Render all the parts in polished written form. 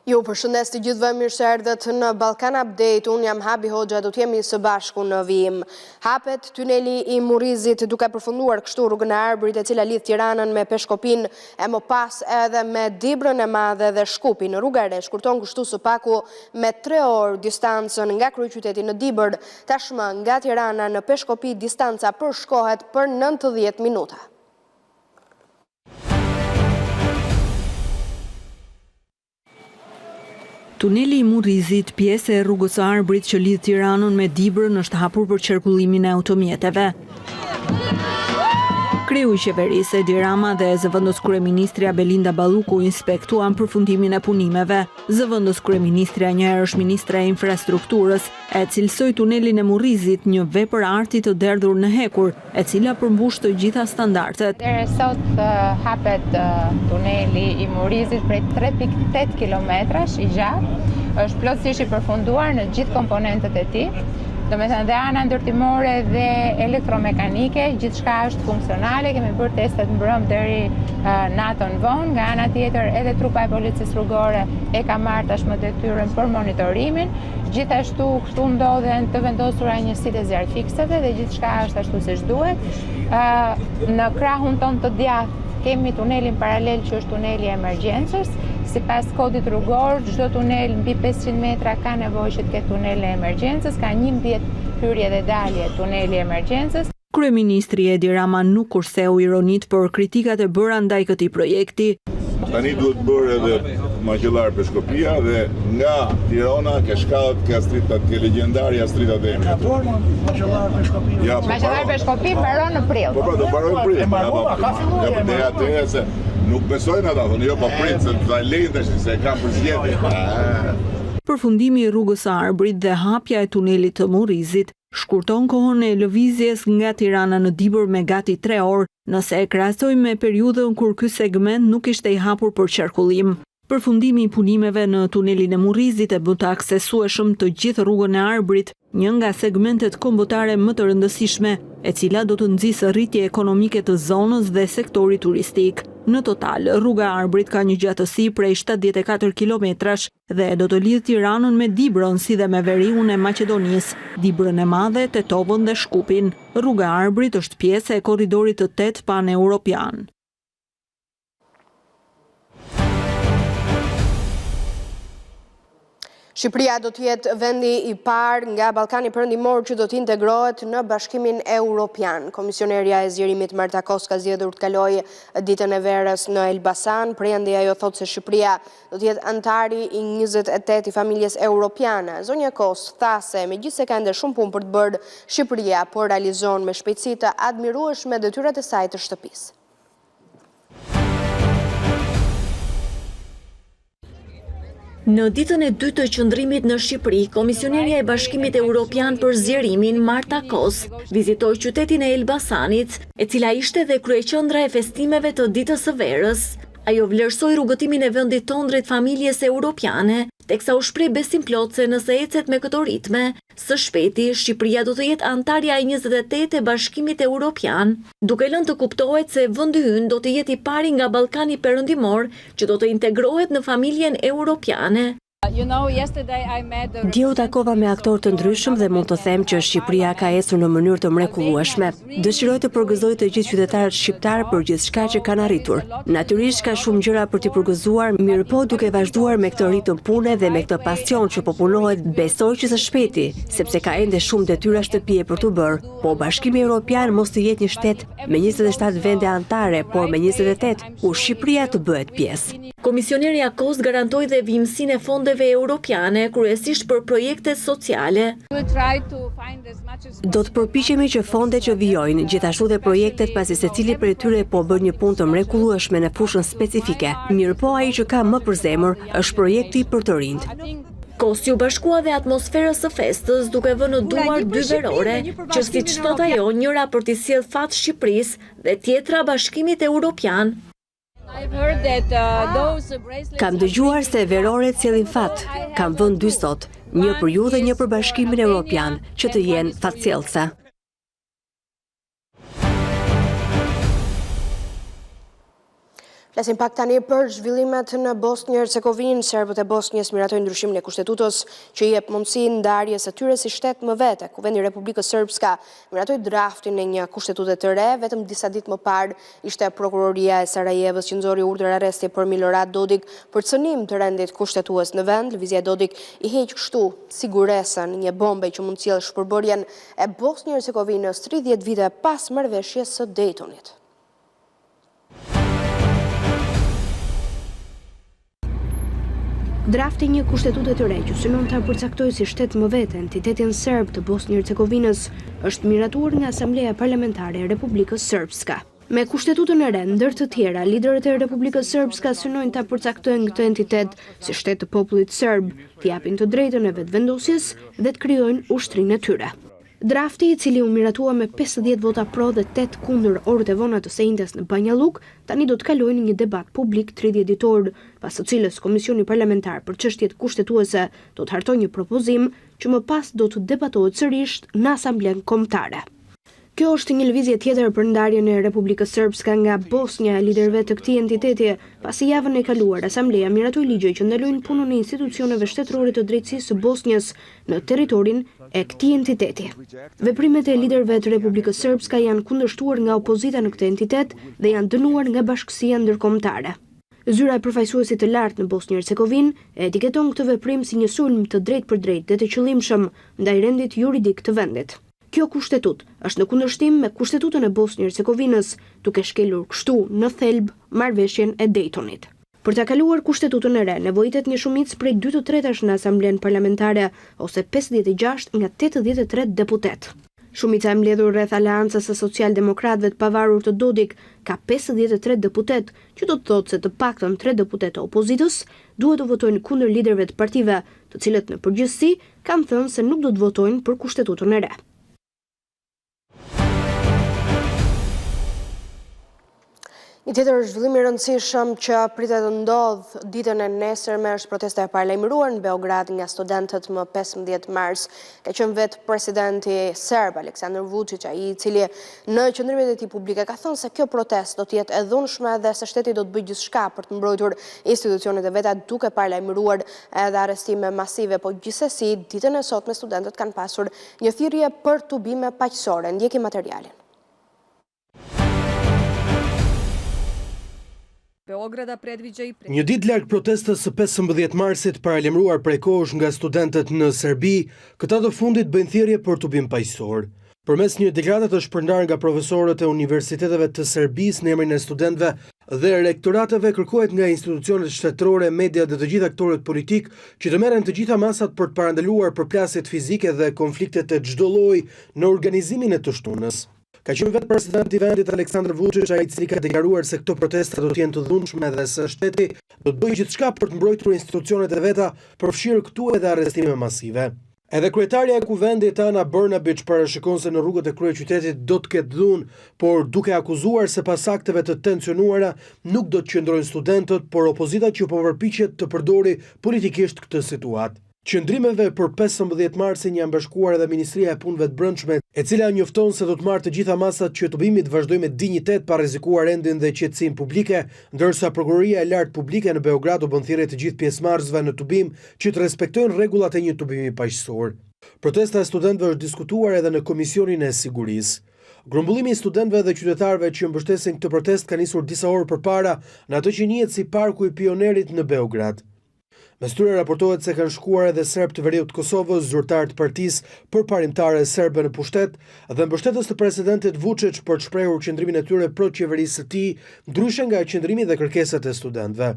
Ju përshëndes të gjithëve, mirë se erdhët në Ballkan Update. Unë jam Habi Hoxha, do t'jemi së bashku në vijim. Hapet tuneli i Murrizit duke përfunduar kështu rrugën e Arbërit, e cila lidh Tiranën me Peshkopin, e më pas edhe me Dibrën e Madhe dhe Shkupin. Rruga e re shkurton kështu së paku me 3 orë distancën nga kryeqyteti në Dibër, tashmë nga Tirana në Peshkopi distanca përshkohet për 90 minuta. Tuneli i Murrizit, pjesë e rrugës së Arbërit që lidh Tiranën me Dibrën, është hapur për qarkullimin e automjeteve. Kreu i qeverisë Edi Rama dhe zëvendës kryeministrja Belinda Balluku inspektuan përfundimin e punimeve. Zëvendës kryeministrja njëherë është ministre e infrastrukturës, e cilësoi tunelin e Murrizit një vepër arti të derdhur në hekur, e cila përmbush të gjitha standardet. Deri sot hapet tuneli i Murrizit prej 3.8 kilometrash i gjatë, është plotësisht i përfunduar në gjithë komponentët e tij. Domethënë dhe ana ndërtimore dhe elektromekanike, gjithçka është funksionale, kemi bërë testet mbrëm deri natën vonë, nga ana tjetër edhe trupa e policisë rrugore e ka marrë tashmë detyrën për monitorimin. Gjithashtu këtu ndodhen të vendosura njësitë e zjarrfikseve dhe gjithçka është ashtu siç duhet. Në krahun ton të djathtë kemi tunelin paralel që është tuneli e emergjencës. Sipas kodit rrugor, çdo tunel mbi 500 metra ka nevojë që të ketë tunel e emergjencës, ka 11 hyrje dhe dalje tuneli e emergjencës. Kryeministri Edi Rama nuk kurseu ironit për kritikat e bëra ndaj këtij projekti. Tani duhet bërë edhe Maqellar Peshkopia dhe nga Tirana ke shkallët, ke stritat, ke legjendarja stritat e emrit. Maqellar Peshkopi mbaron në prill. Po, do mbaroj në prill. Ja, atë se nuk besojnë ata, thonë jo, po prit se ta lejnë tash se e kanë për zgjedhje. Përfundimi i rrugës së Arbërit dhe hapja e tunelit të Murrizit shkurton kohën e lëvizjes nga Tirana në Dibër me gati 3 orë, nëse e krahasojmë me periudhën kur ky segment nuk ishte i hapur për qarkullim. Përfundimi i punimeve në tunelin e Murrizit e bën të aksesueshëm të gjithë rrugën e Arbërit, një nga segmentet kombëtare më të rëndësishme, e cila do të nxjisë rritje ekonomike të zonës dhe sektorit turistik. Në total, rruga e Arbërit ka një gjatësi prej 74 kilometrash dhe do të lidh Tiranën me Dibrën si dhe me veriun e Maqedonisë, Dibrën e Madhe, Tetovën dhe Shkupin. Rruga e Arbërit është pjesë e korridorit të 8 pan-europian. Shqipëria do të jetë vendi i parë nga Ballkani Perëndimor që do të integrohet në Bashkimin Evropian. Komisionerja e zgjerimit Marta Kos ka zgjedhur të kalojë ditën e verës në Elbasan. Prandaj ajo thotë se Shqipëria do të jetë antari i 28 i familjes europiane. Zonja Kos tha se megjithëse ka ende shumë punë për të bërë, Shqipëria po realizon me shpejtësi të admirueshme detyrat e saj të shtëpisë. Në ditën e dytë të qëndrimit në Shqipëri, Komisionerja e Bashkimit Evropian për zgjerimin Marta Kos vizitoi qytetin e Elbasanit, e cila ishte dhe kryeqendra e festimeve të ditës së verës. Ajo vlerësoi rrugëtimin e vendit tonë drejt familjes europiane, teksa u shpreh besim plot se nëse ecet me këto ritme, së shpejti Shqipëria do të jetë antarja e 28 e Bashkimit Evropian, duke lënë të kuptohet se vendi ynë do të jetë i pari nga Ballkani Perëndimor që do të integrohet në familjen europiane. Dje u takova me aktorë të ndryshëm dhe mund të them që Shqipëria ka ecur në mënyrë të mrekullueshme. Dëshiroj të përgëzoj të gjithë qytetarët shqiptar për gjithçka që kanë arritur. Natyrisht ka shumë gjëra për t'i përgëzuar, mirëpo duke vazhduar me këtë ritëm pune dhe me këtë pasion që populohet, besoj që së shpejti, sepse ka ende shumë detyra shtëpie për t'u bërë. Po Bashkimi Evropian mos të jetë një shtet me 27 vende antare, por me 28, ku Shqipëria të bëhet pjesë. Komisionerja Kos garantoi dhe vijimsinë e fondeve europiane, kryesisht për projekte sociale. Do të përpiqemi që fondet që vijojnë, gjithashtu dhe projektet pasi secili prej tyre po bën një punë të mrekullueshme në fushën specifike. Mirëpo ai që ka më për zemër është projekti për të rinjt. Kos ju bashkua dhe atmosferës së festës duke vënë në duar 2 verore, që siç thot ajo, njëra për t'i sjellë fat Shqipërisë dhe tjetra Bashkimit Evropian. Kam dëgjuar se veroret sjellin fat. Kam vënë 2 sot, një për ju dhe një për Bashkimin Evropian, që të jenë fatësjellëse. Flasim pak tani për zhvillimet në Bosnjë Hercegovinë. Serbët e Bosnjës miratojnë ndryshimin e kushtetutës që i jep mundësinë ndarjes së tyre si shtet më vete. Kuvendi i Republikës Srpska miratoi draftin e një kushtetutë të re. Vetëm disa ditë më parë ishte prokuroria e Sarajevës që nxori urdhër arresti për Milorad Dodik për cënim të rendit kushtetues në vend. Lëvizja e Dodik i heq kështu siguresën një bombe që mund të sjellë shpërbërjen e Bosnjë Hercegovinës 30 vite pas marrëveshjes së Daytonit. Drafti një kushtetute të re që synon ta përcaktojë si shtet më vete entitetin serb të Bosnjë Hercegovinës është miratuar nga Asambleja Parlamentare e Republikës Srpska. Me kushtetutën e re, ndër të tjera, liderët e Republikës Srpska synojnë ta përcaktojnë këtë entitet si shtet të popullit serb, t'i japin të drejtën e vetëvendosjes dhe të krijojnë ushtrinë e tyre. Drafti, i cili u miratua me 50 vota pro dhe 8 kundër orët e vona të sejndes në Banja Luk, tani do të kalojë në një debat publik 30 ditor, pas të cilës Komisioni Parlamentar për çështjet kushtetuese do të hartojë një propozim që më pas do të debatohet sërish në Asamblen Kombëtare. Kjo është një lëvizje tjetër për ndarjen e Republikës Srpska nga Bosnja e liderëve të këtij entiteti, pasi javën e kaluar Asambleja miratoi ligje që ndalojnë punën e institucioneve shtetërore të drejtësisë së Bosnjës në territorin e këtij entiteti. Veprimet e liderëve të Republikës Srpska janë kundërshtuar nga opozita në këtë entitet dhe janë dënuar nga Bashkësia Ndërkombëtare. Zyra e përfaqësuesit të lartë në Bosnjë Hercegovinë e etiketon këtë veprim si një sulm të drejtë dhe të qëllimshëm ndaj rendit juridik të vendit. Kjo kushtetutë është në kundërshtim me kustetutën e Bosnjë Hercegovinës, duke shkelur kështu në thelb marrëveshjen e Daytonit. Për ta kaluar kustetutën e re, nevojitet një shumicë prej 2/3 në Asamblen Parlamentare ose 56 nga 83 deputet. Shumica e mbledhur rreth aleancës së socialdemokratëve të pavarur të Dodik ka 53 deputet, që do të thotë se të paktën 3 deputet të opozitës duhet të votojnë kundër liderëve të partive, të cilët në përgjithësi kanë thënë se nuk do të votojnë për kustetutën e re. Një tjetër zhvillim i rëndësishëm që pritet të ndodhë ditën e nesërme është protesta e paralajmëruar në Beograd nga studentët më 15 mars. Ka qenë vetë presidenti serb Aleksandar Vučić, ai i cili në qendrimet e tij publike ka thënë se kjo protestë do të jetë e dhunshme dhe se shteti do të bëjë gjithçka për të mbrojtur institucionet e veta, duke paralajmëruar edhe arrestime masive, po gjithsesi ditën e sotme studentët kanë pasur një thirrje për tubime paqësore. Ndjekim materialin. Një ditë larg protestës së 15 marsit paralajmëruar prej kohësh nga studentët në Serbi, këta të fundit bëjnë thirrje për tubim paqësor. Përmes një deklaratë të shpërndarë nga profesorët e universiteteve të Serbisë në emrin e studentëve dhe rektorateve, kërkohet nga institucionet shtetërore, media dhe të gjithë aktorët politik që të merren të gjitha masat për të parandaluar përplasjet fizike dhe konfliktet e çdo lloji në organizimin e të shtunës. Ka qenë vetë presidenti i vendit Aleksandar Vučić, ai i cili ka deklaruar se këto protesta do të jenë të dhunshme dhe se shteti do të bëjë gjithçka për të mbrojtur institucionet e veta, përfshirë këtu edhe arrestime masive. Edhe kryetarja e kuvendit Ana Brnabić parashikon se në rrugët e kryeqytetit do të ketë dhunë, por duke akuzuar se pas akteve të tensionuara nuk do të qëndrojnë studentët, por opozita që po përpiqet të përdori politikisht këtë situatë. Qëndrimeve për 15 marsin janë bashkuar edhe Ministria e Punëve të Brendshme, e cila njofton se do të marrë të gjitha masat që tubimi të vazhdojë me dinjitet pa rrezikuar rendin dhe qetësinë publike, ndërsa Prokuroria e Lartë Publike në Beograd u bën thirrje të gjithë pjesëmarrësve në tubim që të respektojnë rregullat e një tubimi paqësor. Protesta e studentëve është diskutuar edhe në Komisionin e Sigurisë. Grumbullimi i studentëve dhe qytetarëve që mbështesin këtë protestë ka nisur disa orë përpara në atë që njihet si Parku i Pionerit në Beograd. Mes tyre raportohet se kanë shkuar edhe serb të veriut Kosovës, zyrtar të partisë përparimtare serbe në pushtet dhe mbështetës të presidentit Vučić për të shprehur qëndrimin e tyre pro qeverisë së tij, ndryshe nga qëndrimi dhe kërkesat e studentëve.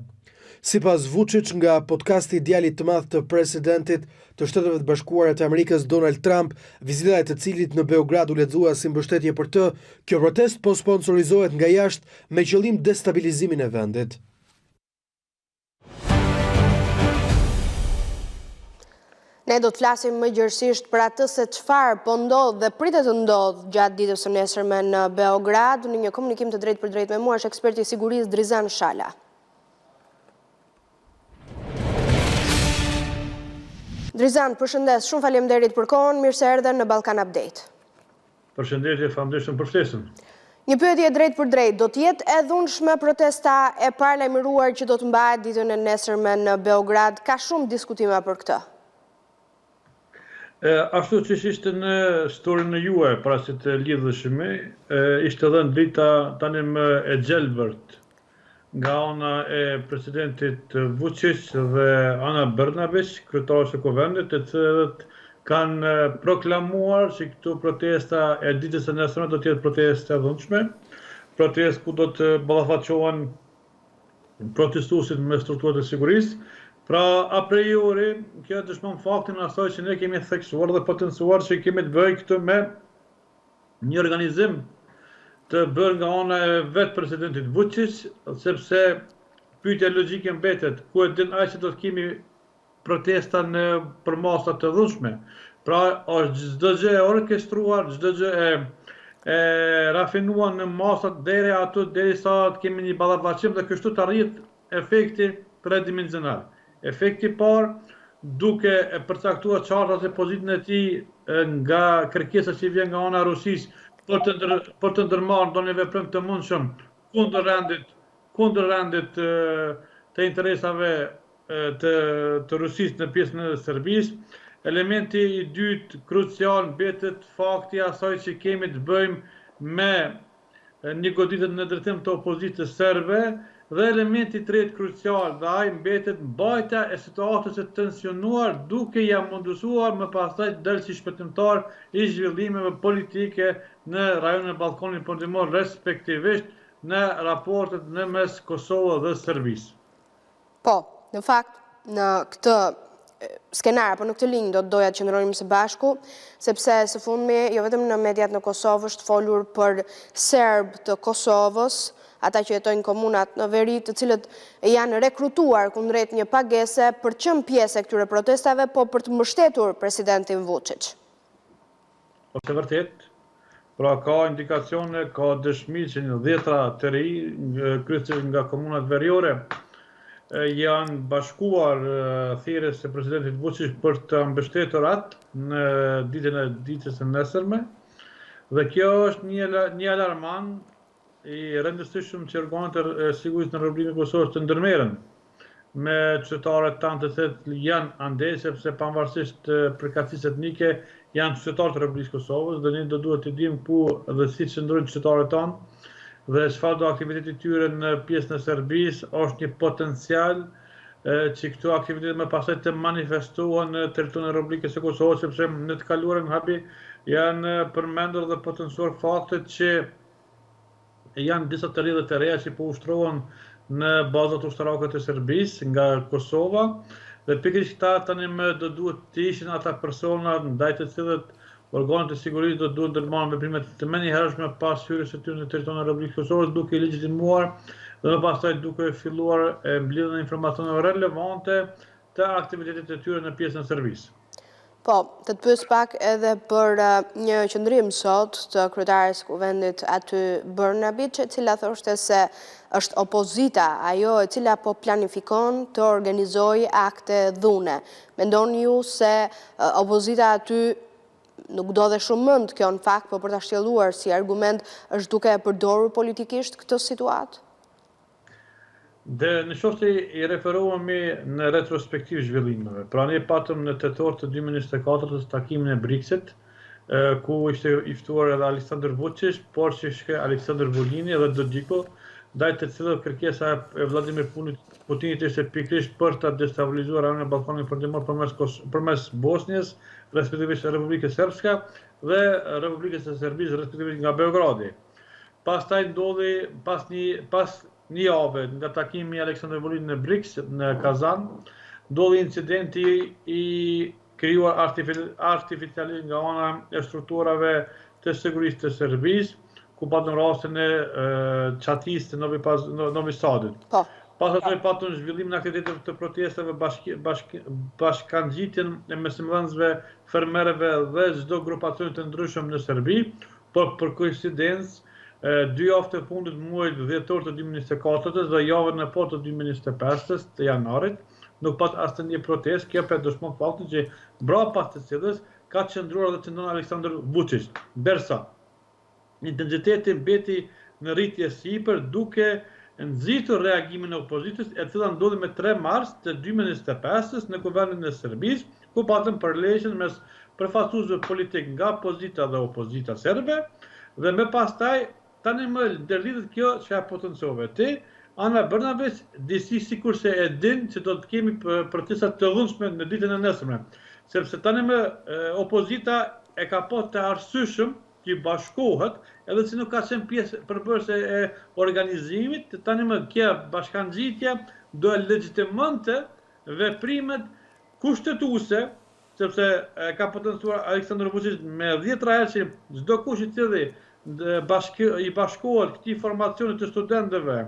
Sipas Vučić, nga podcasti Djalit të Madh të presidentit të Shteteve të Bashkuara të Amerikës Donald Trump, vizita e të cilit në Beograd u lexua si mbështetje për të, kjo protestë po sponsorizohet nga jashtë me qëllim destabilizimin e vendit. Ne do të flasim më gjërësisht për atë se çfarë po ndodh dhe pritet të ndodh gjatë ditës së nesërme në Beograd. Në një komunikim të drejtë për drejtë me mua është eksperti i sigurisë Drizan Shala. Drizan, përshëndes, shumë faleminderit për kohën, mirë se erdhe në Ballkan Update. Përshëndetje, faleminderit për ftesën. Një pyetje drejt për drejt, do t'jetë e dhunshme protesta e paralajmëruar që do të mbahet ditën e nesërme në Beograd? Ka shumë diskutime për këtë. Ashtu që ishte në storyn e juaj, pra që të lidhëshme, ishte dhënë drita tani më e gjelbërt nga ana e presidentit Vučić dhe Ana Brnabić, kryetarës së Kuvendit, të cilët kanë proklamuar që këtu protesta e ditës së nesërme do të jetë protestë e dhunshme, protestë ku do të ballafaqohen protestuesit me strukturat e sigurisë. Pra, a priori, kjo dëshmon faktin asaj që ne kemi theksuar dhe potencuar që kemi të bëjë këtu me një organizim të bërë nga ana e vetë presidentit Vučić, sepse pyetja logjike mbetet, ku e din ai që do të kemi protesta në për masa të dhunshme. Pra, është çdo gjë e orkestruar, çdo gjë e rafinuar në masat deri aty derisa të kemi një ballafaqim dhe kështu të arrihet efekti tredimensional. Efekti parë, duke përcaktuar qartas e pozitën e tij nga kërkesa që vjen nga ana e Rusisë për të ndërmarrë ndonjë veprim të mundshëm kundër rendit të interesave të Rusisë në pjesën e Serbisë. Elementi i dytë krucial mbetet fakti asaj që kemi të bëjmë me një goditje në drejtim të opozitës serbe, dhe elementi i tretë krucial dhe ai mbetet mbajtja e situatës së tensionuar duke ja mundësuar më pastaj të dalë si shpëtimtar i zhvillimeve politike në rajonin e Ballkanit Perëndimor, respektivisht në raportet në mes Kosovës dhe Serbisë. Po, në fakt, në këtë skenar, apo në këtë linjë do të doja të qëndronim së bashku, sepse së fundmi, jo vetëm në mediat në Kosovë është folur për serb të Kosovës, ata që jetojnë komunat në veri, të cilët janë rekrutuar kundrejt një pagese për të qenë pjesë e këtyre protestave, po për të mbështetur presidentin Vučić. Është vërtet, pra ka indikacione, ka dëshmi që një 10 të ri, kryesisht nga komunat veriore, janë bashkuar thirrjes së presidentit Vučić për të mbështetur atë në ditën e nesërme, dhe kjo është një alarmant i rëndësishëm që organet e sigurisë në Republikën e Kosovës të ndërmerren me qytetarët tanë të cilët janë andej, sepse pavarësisht përkatësisë etnike janë qytetarë të Republikës së Kosovës dhe ne do duhet të dimë ku dhe si qëndrojnë qytetarët tanë dhe çfarë do aktiviteti i tyre në pjesën e Serbisë. Është një potencial që këto aktivitete më pastaj të manifestohen në territorin e Republikës së Kosovës, sepse në të kaluarën hapi janë përmendur dhe potencuar faktet që janë disa të rrjedhë të reja që po ushtrohen në bazat ushtarake të Serbisë nga Kosova, dhe pikërisht këta tani më do duhet të ishin ata persona ndaj të cilët organet e sigurisë do duhet të ndërmarrin veprime të menjëhershme pas hyrjes së tyre në territorin e Republikës së Kosovës, duke legjitimuar dhe më pastaj duke filluar mbledhjen e informacioneve relevante të aktivitetit të tyre në pjesën e Serbisë. Po, të të pyes pak edhe për një qëndrim sot të kryetares Kuvendit aty Brnabić, e cila thoshte se është opozita ajo e cila po planifikon të organizojë akte dhune. Mendoni ju se opozita aty nuk do dhe shumë mënd kjo në fakt, po për të shtjelluar si argument është duke e përdorur politikisht këtë situatë? Dhe në qoftë se i referohemi në retrospektiv zhvillimeve, pra ne patëm në tetor të 2024 takimin e BRICS-it, ku ishte i ftuar edhe Aleksandar Vučić, por që ishte Aleksandar Vulini dhe Dodiko, ndaj të cilët kërkesa e Vladimir Putinit ishte pikërisht për ta destabilizuar rajonin e Ballkanit Perëndimor përmes Bosnjës, respektivisht Republikës Srpska dhe Republikës së Serbisë, respektivisht nga Beogradi. Pastaj ndodhi pas një javë nga takimi i Aleksandar Vulinit në BRICS në Kazan, ndodhi incidenti i krijuar artificialisht nga ana e strukturave të sigurisë të Serbisë, ku patëm rastin e çatisë të Novi Sadit. Pas asaj patëm zhvillimin e aktiviteteve të protestave, bashkangjitjen e mesëmdhënësve, fermerëve dhe çdo grupacioni të ndryshëm në Serbi, por për koincidencë 2 javë të fundit muajit dhjetor të 2024 dhe javën e parë të 2025 të janarit, nuk pat asnjë protestë. Kjo për dëshmon faktin që brapa të cilës ka qëndruar dhe qëndron Aleksandar Vučić, derisa intensiteti mbeti në rritje sipër duke nxitur reagimin e opozitës, e cila ndodhi me 3 mars të 2025 në Kuvendin e Serbisë, ku patëm përleshjen mes përfaqësuesve politik nga pozita dhe opozita serbe, dhe me pastaj tani më ndërlidhet kjo që potencove ti, Ana Brnabić, disi sikurse e din që do të kemi protesta të dhunshme në ditën e nesërme, sepse tani më opozita e ka pas të arsyeshëm që bashkohet, edhe që nuk ka qenë pjesë përbërëse e organizimit, tani më kjo bashkangjitje do e legjitimante veprimet kushtetuese, sepse ka potencuar Aleksandar Vučić me 10 herë që çdo kush i cili i bashkohet këtij formacioni të studentëve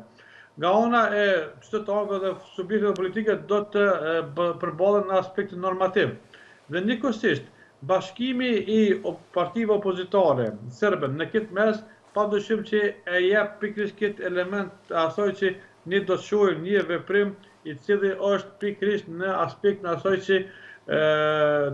nga ona e qytetarëve dhe subjekteve politike do të përballen në aspektin normativ. Dhe njëkohësisht, bashkimi i partive opozitare serbe në këtë mes, padyshim që e jep pikërisht këtë element asaj që ne do të shohim një veprim i cili është pikërisht në aspektin asaj që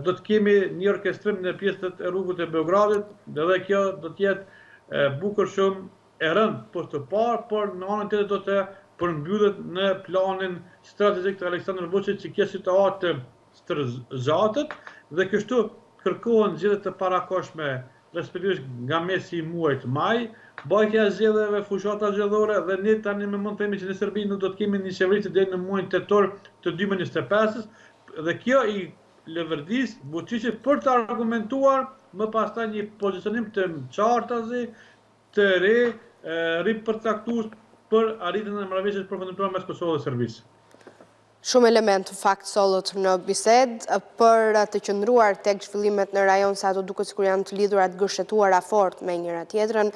do të kemi një orkestrim në pjesët e rrugës e Beogradit, dhe kjo do të jetë bukur shumë e rënd për të parë, por në anën tjetër do të përmbyllet në planin strategjik të Aleksandar Vučić që kjo situatë stërzatet dhe kështu kërkohen zgjedhje të parakohshme, respektivisht nga mesi i muajit maj, bajtja e zgjedhjeve, fushata zgjedhore dhe ne tani më mund të themi që në Serbi nuk do të kemi një qeveri deri në muajin tetor të 2025 dhe kjo i lëvërdis Vučićit për të argumentuar më pastaj një pozicionim të qartazi, të ripërcaktues për arritjen e marrëveshjes përfundimtare mes Kosovës dhe Serbisë. Shumë element fakt sollët në bisedë për të qëndruar tek zhvillimet në rajon sa ato duket sikur janë të lidhura të gështetuara fort me njëra tjetrën.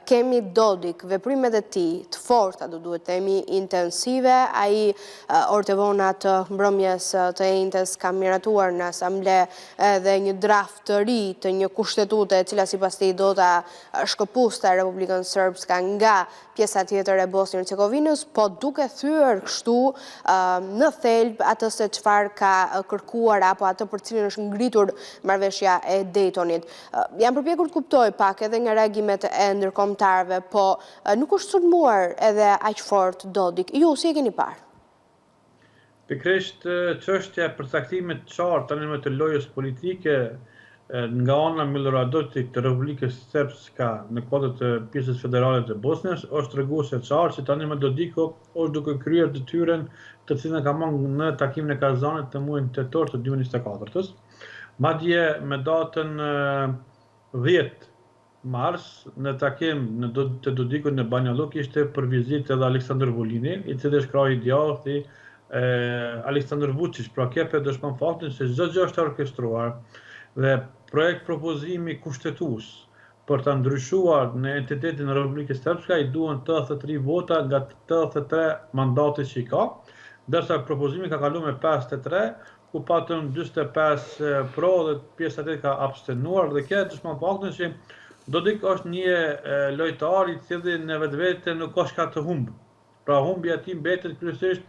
Kemi Dodik, veprimet e tij të forta, do duhet të themi intensive, ai orë vona të mbrëmjes të enjtes ka miratuar në asamble edhe një draft të ri të një kushtetute e cila sipas tij do ta shkëpuste Republikën Srpska nga pjesa tjetër e Bosnjë-Hercegovinës, po duke thyer kështu në thelb atë se çfarë ka kërkuar apo atë për cilin është ngritur marrëveshja e Daytonit. Jam përpjekur të kuptoj pak edhe nga reagimet e ndërkombëtarëve, po nuk është sulmuar edhe aq fort Dodik. Ju si e keni parë? Pikërisht çështja e përcaktimit të qartë tani më të lojës politike nga ana Miloradić të Republikës Srpska në kuadër të pjesës federale të Bosnjës është treguese e qartë që tani më Dodiko është duke kryer detyrën të cilën ka marrë në takimin e Kazanit të muajit tetor të 2024-s. Madje me datën 10 mars në takim të Dodikut në Banja Luka ishte për vizitë edhe Aleksandar Vulini, i cili është krau i djathtë i Aleksandar Vučić, pra kepe dëshmon faktin se çdo gjë është orkestruar dhe projekt propozimi kushtetues për të ndryshuar në entitetin e Republikës Srpska i duhen 83 vota nga 83 mandate që i ka, ndërsa propozimi ka kaluar me 53, ku patëm 45 pro dhe pjesa tjetër ka abstenuar dhe kjo dëshmon faktin që Dodik është një lojtar i cili në vetvete nuk ka çka të humbë. Pra humbja e tij mbetet kryesisht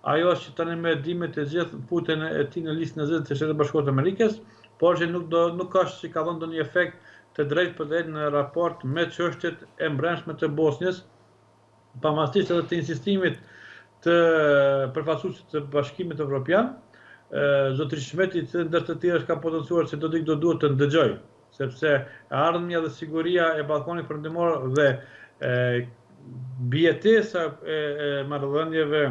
ajo që tani me dimet e gjithë futjen e tij në listën e zgjedhjeve të Shtetit Bashkuar të Amerikës, por që nuk ka që ka dhënë ndonjë efekt të drejtë për drejtë në raport me çështjet e brendshme të Bosnjës, pavarësisht edhe të insistimit të përfaqësuesit të Bashkimit Evropian, zotëri Shmeti, që ndër të tjerë ka potencuar se Dodik do duhet të ndëgjojë, sepse ardhmja dhe siguria e Ballkanit Perëndimor dhe bijetesa e marrëdhënieve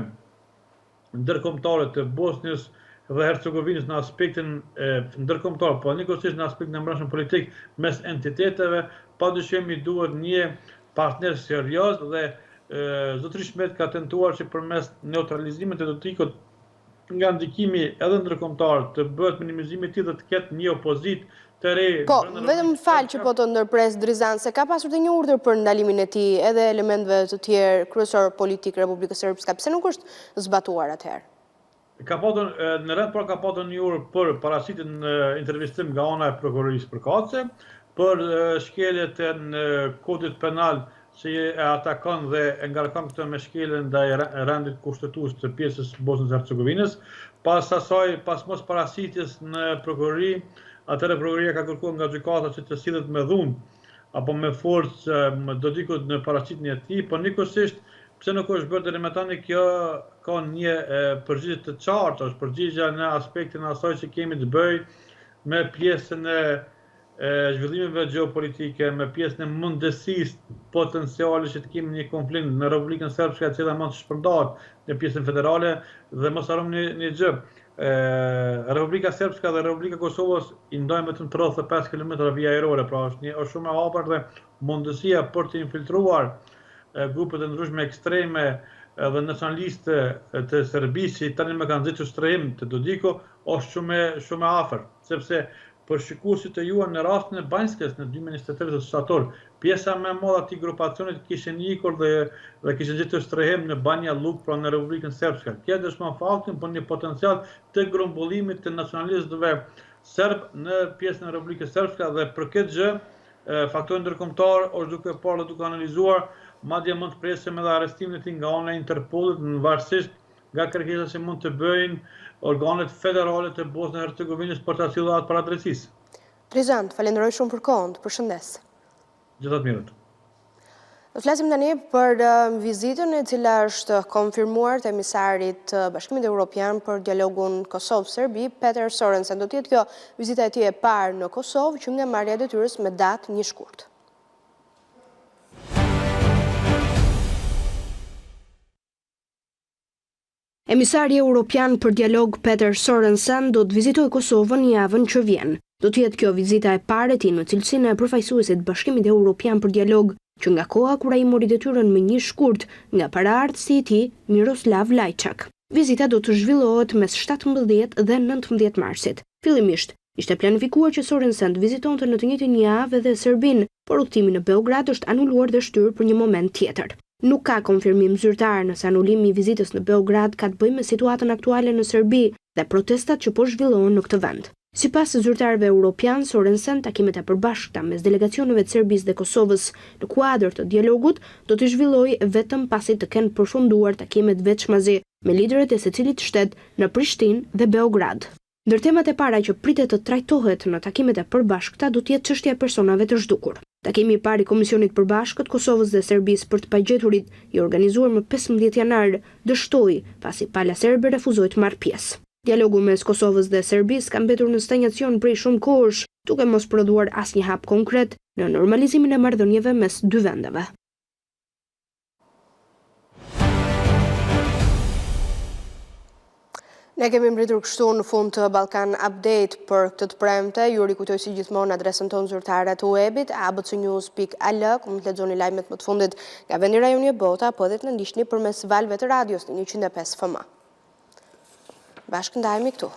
ndërkombëtare të Bosnjës dhe Hercegovinës në aspektin ndërkombëtar, po njëkohësisht në aspektin e brendshëm politik mes entiteteve, padyshim i duhet një partner serioz dhe zotëri Shmet ka tentuar që përmes neutralizimit të Dodikut nga ndikimi edhe ndërkombëtar të bëhet minimizimi i tij dhe të ketë një opozitë të re. Po, vetëm fal që po të ndërpres Drizan, se ka pasur dhe një urdhër për ndalimin e tij edhe elementëve të tjerë kryesor politik Republikës Srpska. Pse nuk është zbatuar atëherë? Ka patur në rend ka patur një urdhër për paraqitje në intervistim nga ana e prokurorisë përkatëse për shkeljet në kodit penal që e atakon dhe e ngarkon këtë me shkeljen ndaj rendit kushtetues të pjesës Bosnjës Hercegovinës. Pas asaj, pas mos paraqitjes në prokurori, atëherë prokuroria ka kërkuar nga gjykata që të sillet me dhunë apo me forcë Dodikut në paraqitjen e tij, por njëkohësisht pse nuk është bërë deri më tani, kjo ka një përgjigje të qartë, është përgjigja në aspektin asaj që kemi të bëj me pjesën e zhvillimeve gjeopolitike, me pjesën e mundësisë potenciale që të kemi një konflikt në Republikën Srpske, e cila mund të shpërndahet në pjesën federale, dhe mos harroni një gjë. Republika Srpska dhe Republika Kosovës i ndajnë vetëm 35 km vija ajrore, pra është shumë e hapur dhe mundësia për të infiltruar grupet e ndryshme ekstreme dhe nacionaliste të Serbisë që tani më kanë nxitur strehim të Dodiko është shumë e afër, sepse për shikuesit e juaj në rastin e Banjskës në 2023 shtator, pjesa më e madhe e atij grupacionit kishin ikur dhe kishin gjetur strehim në Banja Luka, pra në Republikën Srpske. Kjo dëshmon faktin për një potencial të grumbullimit të nacionalistëve serb në pjesën e Republikës Srpske, dhe për këtë gjë faktori ndërkombëtar është duke parë dhe duke analizuar, madje mund të presim edhe arrestimin e tij nga ana e Interpolit, varësisht nga kërkesat që mund të bëjnë organet federale të Bosnjës Hercegovinës për të silluar para drejtësisë. Prezant, falenderoj shumë për kohën, përshëndes. Gjithatë mirët. Do flasim tani për vizitën e cila është konfirmuar të emisarit të Bashkimit Evropian për dialogun Kosovë-Serbi, Peter Sorensen. Do të jetë kjo vizita e tij e parë në Kosovë që nga marrja e detyrës me datë 1 shkurt. Emisari Europian për dialog Peter Sorensen do të vizitojë Kosovën javën që vjen. Do të jetë kjo vizita e parë e tij në cilësinë e përfaqësuesit të Bashkimit Evropian për dialog, që nga koha kur ai mori detyrën me 1 shkurt nga paraardhësi i tij Miroslav Lajçak. Vizita do të zhvillohet mes 17 dhe 19 marsit. Fillimisht ishte planifikuar që Sorensen të vizitonte në të njëjtin javë edhe Serbinë, por udhtimi në Beograd është anuluar dhe shtyrë për një moment tjetër. Nuk ka konfirmim zyrtar nëse anulimi i vizitës në Beograd ka të bëjë me situatën aktuale në Serbi dhe protestat që po zhvillohen në këtë vend. Sipas zyrtarëve europian, Sorensen, takimet e përbashkëta mes delegacioneve të Serbisë dhe Kosovës në kuadër të dialogut do të zhvillojë vetëm pasi të kenë përfunduar takimet veçmazi me liderët e secilit shtet në Prishtinë dhe Beograd. Ndër temat e para që pritet të trajtohet në takimet e përbashkëta do të jetë çështja e personave të zhdukur. Takimi i parë i Komisionit Përbashkët Kosovës dhe Serbisë për të pagjeturit i organizuar më 15 janar dështoi pasi pala serbe refuzoi të marrë pjesë. Dialogu mes Kosovës dhe Serbisë ka mbetur në stagnacion prej shumë kohësh, duke mos prodhuar asnjë hap konkret në normalizimin e marrëdhënieve mes dy vendeve. Ne kemi mbritur kështu në fund të Balkan Update për këtë të premte. Ju rikujtoj si gjithmonë adresën tonë zyrtare të webit abcnews.al, ku mund të lexoni lajmet më të fundit nga vendi rajoni e bota, apo edhe të na ndiqni përmes valëve të radios në 105 FM. Bashkë ndajemi këtu.